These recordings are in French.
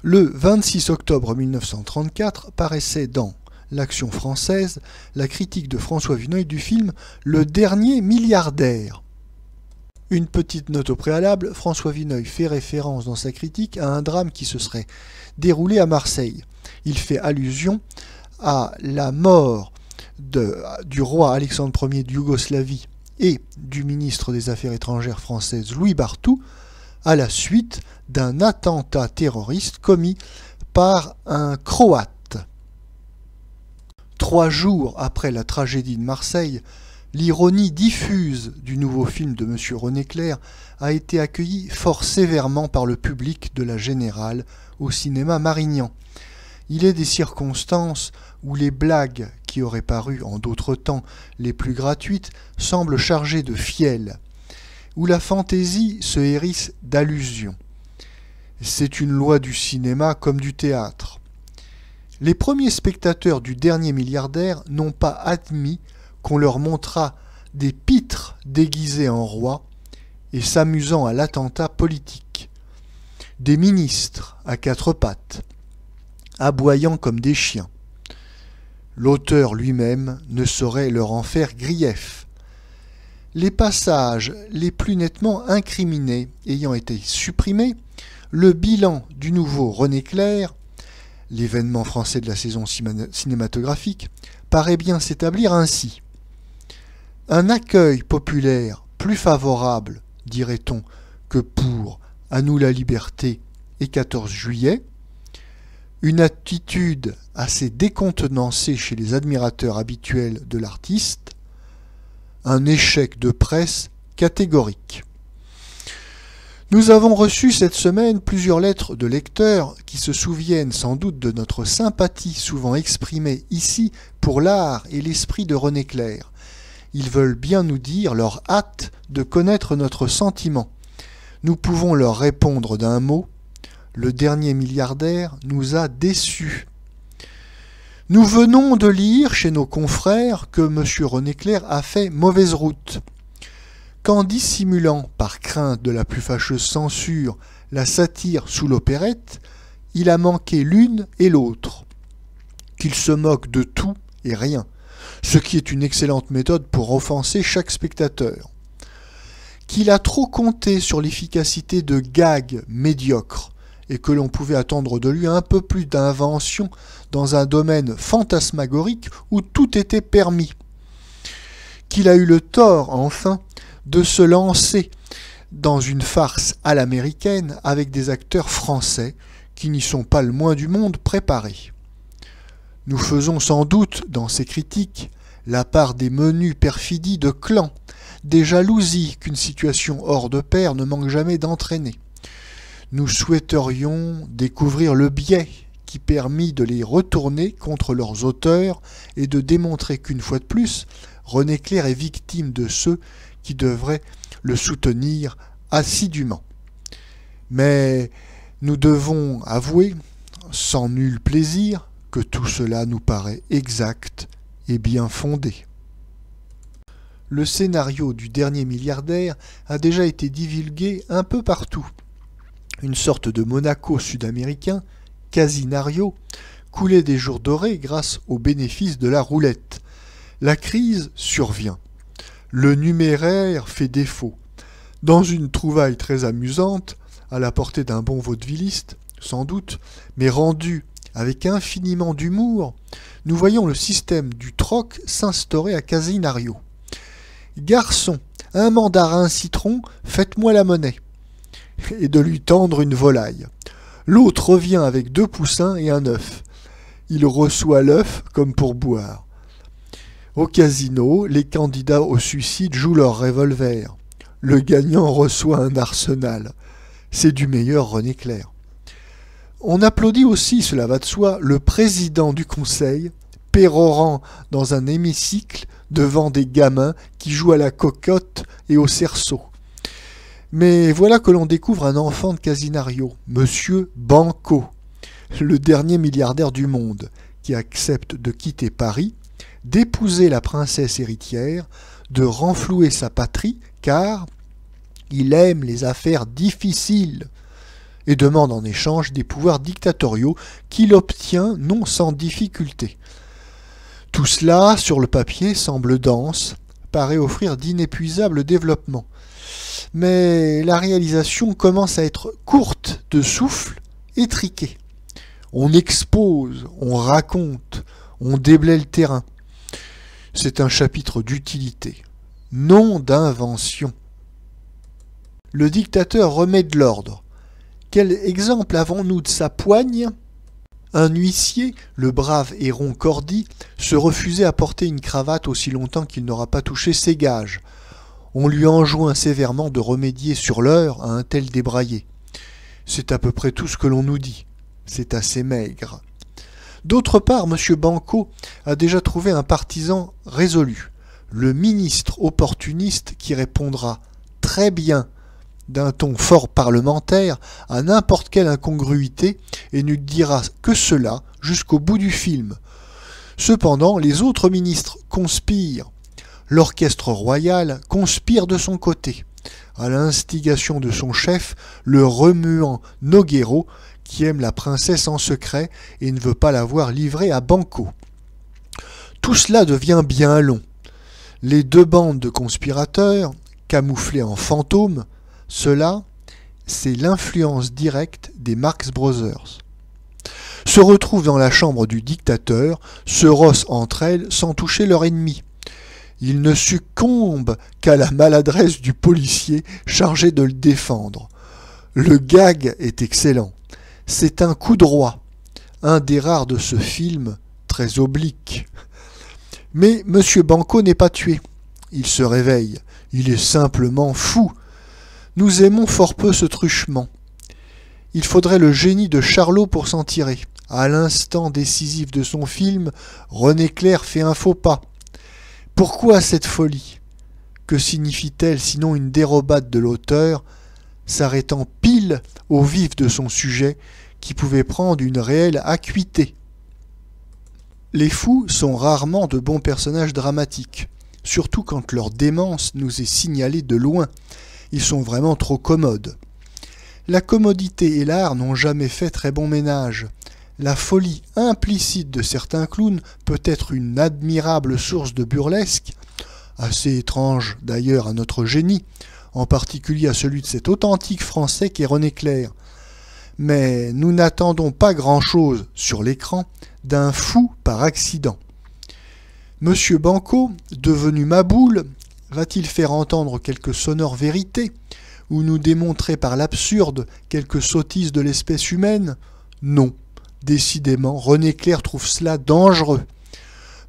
Le 26 octobre 1934 paraissait dans l'Action française la critique de François Vineuil du film Le Dernier Milliardaire. Une petite note au préalable, François Vineuil fait référence dans sa critique à un drame qui se serait déroulé à Marseille. Il fait allusion à la mort du roi Alexandre Ier de Yougoslavie et du ministre des Affaires étrangères française Louis Barthou à la suite d'un attentat terroriste commis par un Croate. 3 jours après la tragédie de Marseille, l'ironie diffuse du nouveau film de M. René Clair a été accueillie fort sévèrement par le public de la Générale au cinéma Marignan. Il est des circonstances où les blagues qui auraient paru en d'autres temps les plus gratuites semblent chargées de fiel, où la fantaisie se hérisse d'allusions. C'est une loi du cinéma comme du théâtre. Les premiers spectateurs du Dernier Milliardaire n'ont pas admis qu'on leur montrât des pitres déguisés en rois et s'amusant à l'attentat politique, des ministres à 4 pattes, aboyant comme des chiens. L'auteur lui-même ne saurait leur en faire grief. Les passages les plus nettement incriminés ayant été supprimés, le bilan du nouveau René Clair, l'événement français de la saison cinématographique, paraît bien s'établir ainsi. Un accueil populaire plus favorable, dirait-on, que pour « À nous la liberté » et 14 juillet, une attitude assez décontenancée chez les admirateurs habituels de l'artiste, un échec de presse catégorique. Nous avons reçu cette semaine plusieurs lettres de lecteurs qui se souviennent sans doute de notre sympathie souvent exprimée ici pour l'art et l'esprit de René Clair. Ils veulent bien nous dire leur hâte de connaître notre sentiment. Nous pouvons leur répondre d'un mot: le Dernier Milliardaire nous a déçus. Nous venons de lire chez nos confrères que M. René Clair a fait mauvaise route. Qu'en dissimulant, par crainte de la plus fâcheuse censure, la satire sous l'opérette, il a manqué l'une et l'autre. Qu'il se moque de tout et rien, ce qui est une excellente méthode pour offenser chaque spectateur. Qu'il a trop compté sur l'efficacité de gags médiocres, et que l'on pouvait attendre de lui un peu plus d'invention dans un domaine fantasmagorique où tout était permis. Qu'il a eu le tort, enfin, de se lancer dans une farce à l'américaine avec des acteurs français qui n'y sont pas le moins du monde préparés. Nous faisons sans doute, dans ces critiques, la part des menues perfidies de clans, des jalousies qu'une situation hors de pair ne manque jamais d'entraîner. Nous souhaiterions découvrir le biais qui permit de les retourner contre leurs auteurs et de démontrer qu'une fois de plus, René Clair est victime de ceux qui devraient le soutenir assidûment. Mais nous devons avouer, sans nul plaisir, que tout cela nous paraît exact et bien fondé. Le scénario du Dernier Milliardaire a déjà été divulgué un peu partout. Une sorte de Monaco sud-américain, Casinario, coulait des jours dorés grâce aux bénéfices de la roulette. La crise survient. Le numéraire fait défaut. Dans une trouvaille très amusante, à la portée d'un bon vaudevilliste, sans doute, mais rendue avec infiniment d'humour, nous voyons le système du troc s'instaurer à Casinario. « Garçon, un mandarin citron, faites-moi la monnaie !» et de lui tendre une volaille. L'autre revient avec 2 poussins et un œuf. Il reçoit l'œuf comme pour boire. Au casino, les candidats au suicide jouent leur revolver. Le gagnant reçoit un arsenal. C'est du meilleur René Clair. On applaudit aussi, cela va de soi, le président du conseil, pérorant dans un hémicycle devant des gamins qui jouent à la cocotte et au cerceau. Mais voilà que l'on découvre un enfant de Casinario, Monsieur Banco, le dernier milliardaire du monde, qui accepte de quitter Paris, d'épouser la princesse héritière, de renflouer sa patrie, car il aime les affaires difficiles et demande en échange des pouvoirs dictatoriaux qu'il obtient non sans difficulté. Tout cela, sur le papier, semble dense, paraît offrir d'inépuisables développements. Mais la réalisation commence à être courte de souffle, étriquée. On expose, on raconte, on déblaye le terrain. C'est un chapitre d'utilité, non d'invention. Le dictateur remet de l'ordre. Quel exemple avons-nous de sa poigne ? Un huissier, le brave Héron Cordy, se refusait à porter une cravate aussi longtemps qu'il n'aura pas touché ses gages. On lui enjoint sévèrement de remédier sur l'heure à un tel débraillé. C'est à peu près tout ce que l'on nous dit. C'est assez maigre. D'autre part, M. Banco a déjà trouvé un partisan résolu, le ministre opportuniste qui répondra très bien d'un ton fort parlementaire à n'importe quelle incongruité et ne dira que cela jusqu'au bout du film. Cependant, les autres ministres conspirent. L'orchestre royal conspire de son côté, à l'instigation de son chef, le remuant Noguero, qui aime la princesse en secret et ne veut pas la voir livrée à Banco. Tout cela devient bien long. Les deux bandes de conspirateurs, camouflés en fantômes, cela, c'est l'influence directe des Marx Brothers. Se retrouvent dans la chambre du dictateur, se rossent entre elles sans toucher leur ennemi. Ils ne succombent qu'à la maladresse du policier chargé de le défendre. Le gag est excellent. C'est un coup droit, un des rares de ce film, très oblique. Mais M. Banco n'est pas tué. Il se réveille. Il est simplement fou. Nous aimons fort peu ce truchement. Il faudrait le génie de Charlot pour s'en tirer. À l'instant décisif de son film, René Clair fait un faux pas. Pourquoi cette folie ? Que signifie-t-elle sinon une dérobade de l'auteur, s'arrêtant pile au vif de son sujet, qui pouvait prendre une réelle acuité ? Les fous sont rarement de bons personnages dramatiques, surtout quand leur démence nous est signalée de loin. Ils sont vraiment trop commodes. La commodité et l'art n'ont jamais fait très bon ménage. La folie implicite de certains clowns peut être une admirable source de burlesque, assez étrange d'ailleurs à notre génie, en particulier à celui de cet authentique français qu'est René Clair. Mais nous n'attendons pas grand-chose sur l'écran d'un fou par accident. Monsieur Banco, devenu Maboule, va-t-il faire entendre quelques sonores vérités, ou nous démontrer par l'absurde quelques sottises de l'espèce humaine ? Non. Décidément, René Clair trouve cela dangereux.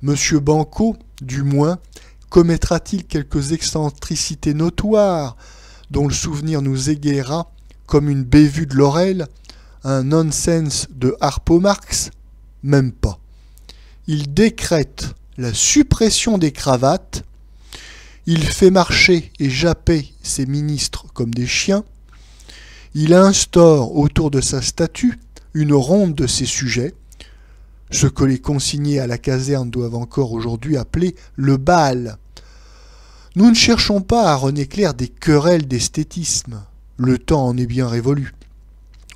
Monsieur Banco, du moins, commettra-t-il quelques excentricités notoires, dont le souvenir nous égayera comme une bévue de Laurel, un nonsense de Harpo Marx ? Même pas. Il décrète la suppression des cravates, il fait marcher et japper ses ministres comme des chiens, il instaure autour de sa statue une ronde de ses sujets, ce que les consignés à la caserne doivent encore aujourd'hui appeler le bal. Nous ne cherchons pas à René Clair des querelles d'esthétisme, le temps en est bien révolu.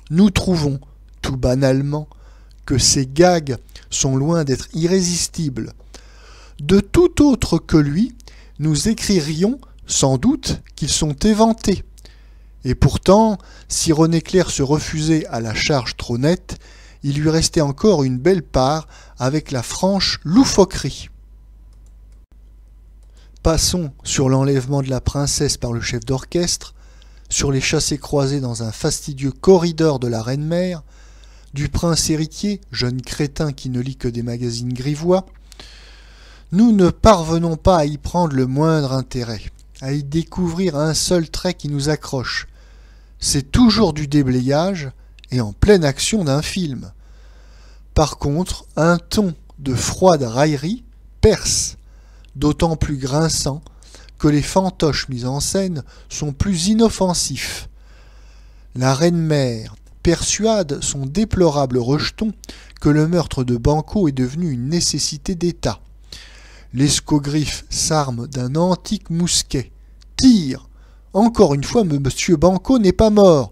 Nous trouvons, tout banalement, que ces gags sont loin d'être irrésistibles. De tout autre que lui, nous écririons sans doute qu'ils sont éventés. Et pourtant, si René Clair se refusait à la charge trop nette, il lui restait encore une belle part avec la franche loufoquerie. Passons sur l'enlèvement de la princesse par le chef d'orchestre, sur les chassés-croisés dans un fastidieux corridor de la reine-mère, du prince héritier, jeune crétin qui ne lit que des magazines grivois. Nous ne parvenons pas à y prendre le moindre intérêt, à y découvrir un seul trait qui nous accroche. C'est toujours du déblayage et en pleine action d'un film. Par contre, un ton de froide raillerie perce, d'autant plus grinçant que les fantoches mis en scène sont plus inoffensifs. La reine-mère persuade son déplorable rejeton que le meurtre de Banco est devenu une nécessité d'État. L'escogriffe s'arme d'un antique mousquet, tire. Encore une fois, M. Banco n'est pas mort,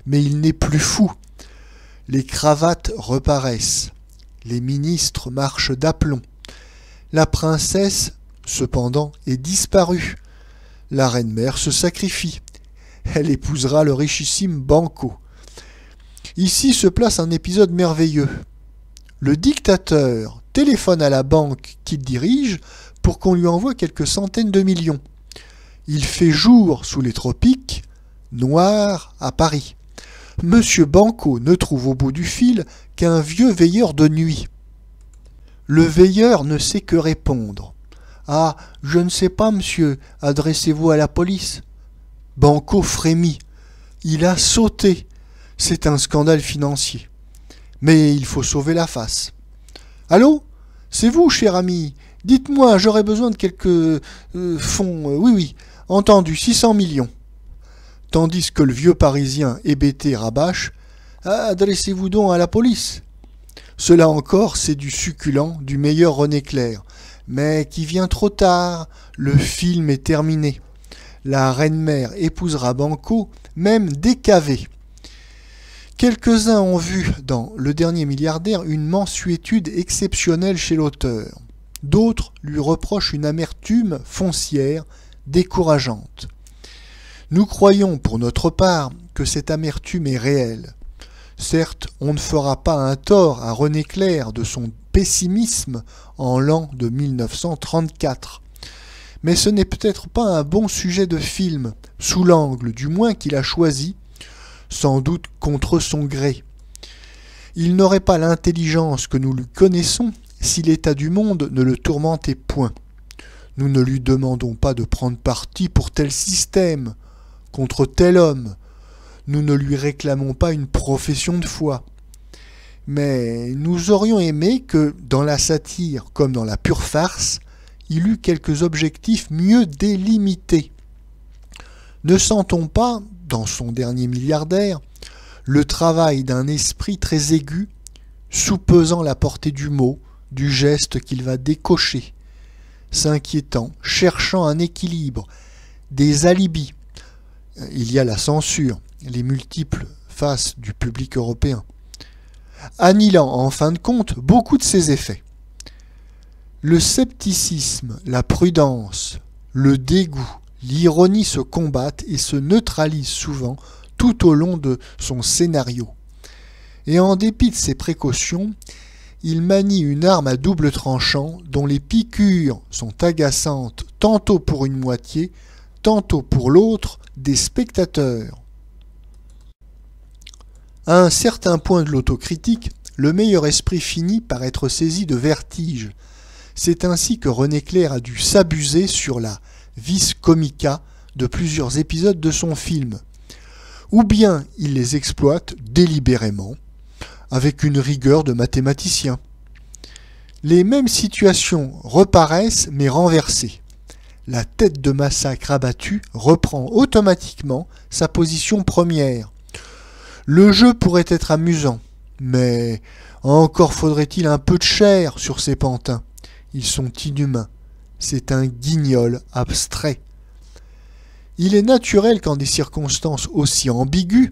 Mais il n'est plus fou. Les cravates reparaissent. Les ministres marchent d'aplomb. La princesse, cependant, est disparue. La reine-mère se sacrifie. Elle épousera le richissime Banquo. Ici se place un épisode merveilleux. Le dictateur téléphone à la banque qu'il dirige pour qu'on lui envoie quelques centaines de millions. Il fait jour sous les tropiques, noir à Paris. Monsieur Banquo ne trouve au bout du fil qu'un vieux veilleur de nuit. Le veilleur ne sait que répondre. « Ah, je ne sais pas, monsieur, adressez-vous à la police. » Banquo frémit. Il a sauté. C'est un scandale financier. Mais il faut sauver la face. « Allô ? C'est vous, cher ami ? Dites-moi, j'aurais besoin de quelques fonds. Oui, entendu, 600 millions. » Tandis que le vieux Parisien hébété rabâche « Adressez-vous donc à la police. » Cela encore, c'est du succulent, du meilleur René Clair, mais qui vient trop tard. Le film est terminé. La reine-mère épousera Banquo, même décavé. Quelques-uns ont vu dans Le Dernier Milliardaire une mansuétude exceptionnelle chez l'auteur. D'autres lui reprochent une amertume foncière, décourageante. Nous croyons, pour notre part, que cette amertume est réelle. Certes, on ne fera pas un tort à René Clair de son pessimisme en l'an de 1934. Mais ce n'est peut-être pas un bon sujet de film, sous l'angle du moins qu'il a choisi, sans doute contre son gré. Il n'aurait pas l'intelligence que nous lui connaissons si l'état du monde ne le tourmentait point. Nous ne lui demandons pas de prendre parti pour tel système, contre tel homme. Nous ne lui réclamons pas une profession de foi. Mais nous aurions aimé que, dans la satire comme dans la pure farce, il eût quelques objectifs mieux délimités. Ne sent-on pas, dans son Dernier Milliardaire, le travail d'un esprit très aigu, soupesant la portée du mot, du geste qu'il va décocher, s'inquiétant, cherchant un équilibre, des alibis. Il y a la censure, les multiples faces du public européen, annihilant en fin de compte beaucoup de ses effets. Le scepticisme, la prudence, le dégoût, l'ironie se combattent et se neutralisent souvent tout au long de son scénario. Et en dépit de ses précautions, il manie une arme à double tranchant dont les piqûres sont agaçantes tantôt pour une moitié, tantôt pour l'autre des spectateurs. À un certain point de l'autocritique, le meilleur esprit finit par être saisi de vertige. C'est ainsi que René Clair a dû s'abuser sur la vis comica de plusieurs épisodes de son film. Ou bien il les exploite délibérément, avec une rigueur de mathématicien. Les mêmes situations reparaissent mais renversées. La tête de massacre abattue reprend automatiquement sa position première. Le jeu pourrait être amusant, mais encore faudrait-il un peu de chair sur ces pantins. Ils sont inhumains. C'est un guignol abstrait. Il est naturel qu'en des circonstances aussi ambiguës,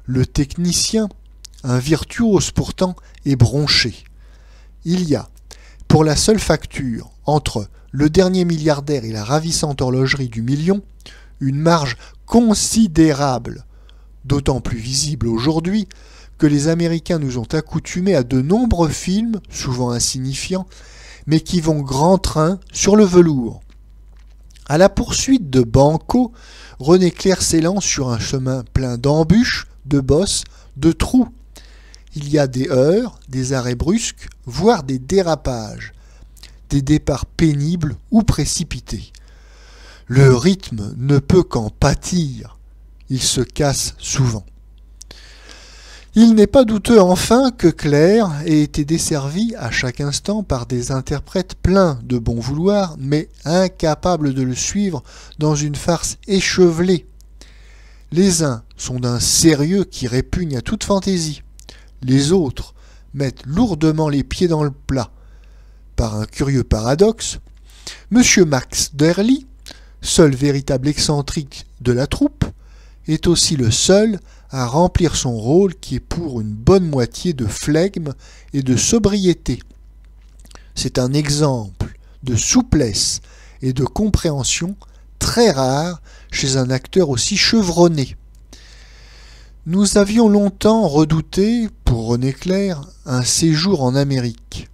le technicien, un virtuose pourtant, est bronché. Il y a, pour la seule facture, entre Le Dernier Milliardaire et la ravissante horlogerie du million, une marge considérable, d'autant plus visible aujourd'hui que les Américains nous ont accoutumés à de nombreux films, souvent insignifiants, mais qui vont grand train sur le velours. À la poursuite de Banquo, René Clair s'élance sur un chemin plein d'embûches, de bosses, de trous. Il y a des heurts, des arrêts brusques, voire des dérapages, des départs pénibles ou précipités. Le rythme ne peut qu'en pâtir. Il se casse souvent. Il n'est pas douteux enfin que Clair ait été desservi à chaque instant par des interprètes pleins de bon vouloir, mais incapables de le suivre dans une farce échevelée. Les uns sont d'un sérieux qui répugne à toute fantaisie. Les autres mettent lourdement les pieds dans le plat. Par un curieux paradoxe, M. Max Derly, seul véritable excentrique de la troupe, est aussi le seul à remplir son rôle qui est pour une bonne moitié de flegme et de sobriété. C'est un exemple de souplesse et de compréhension très rare chez un acteur aussi chevronné. Nous avions longtemps redouté, pour René Clair, un séjour en Amérique.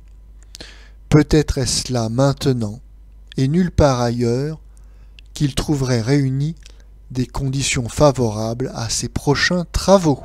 Peut-être est-ce là maintenant, et nulle part ailleurs, qu'il trouverait réunies des conditions favorables à ses prochains travaux.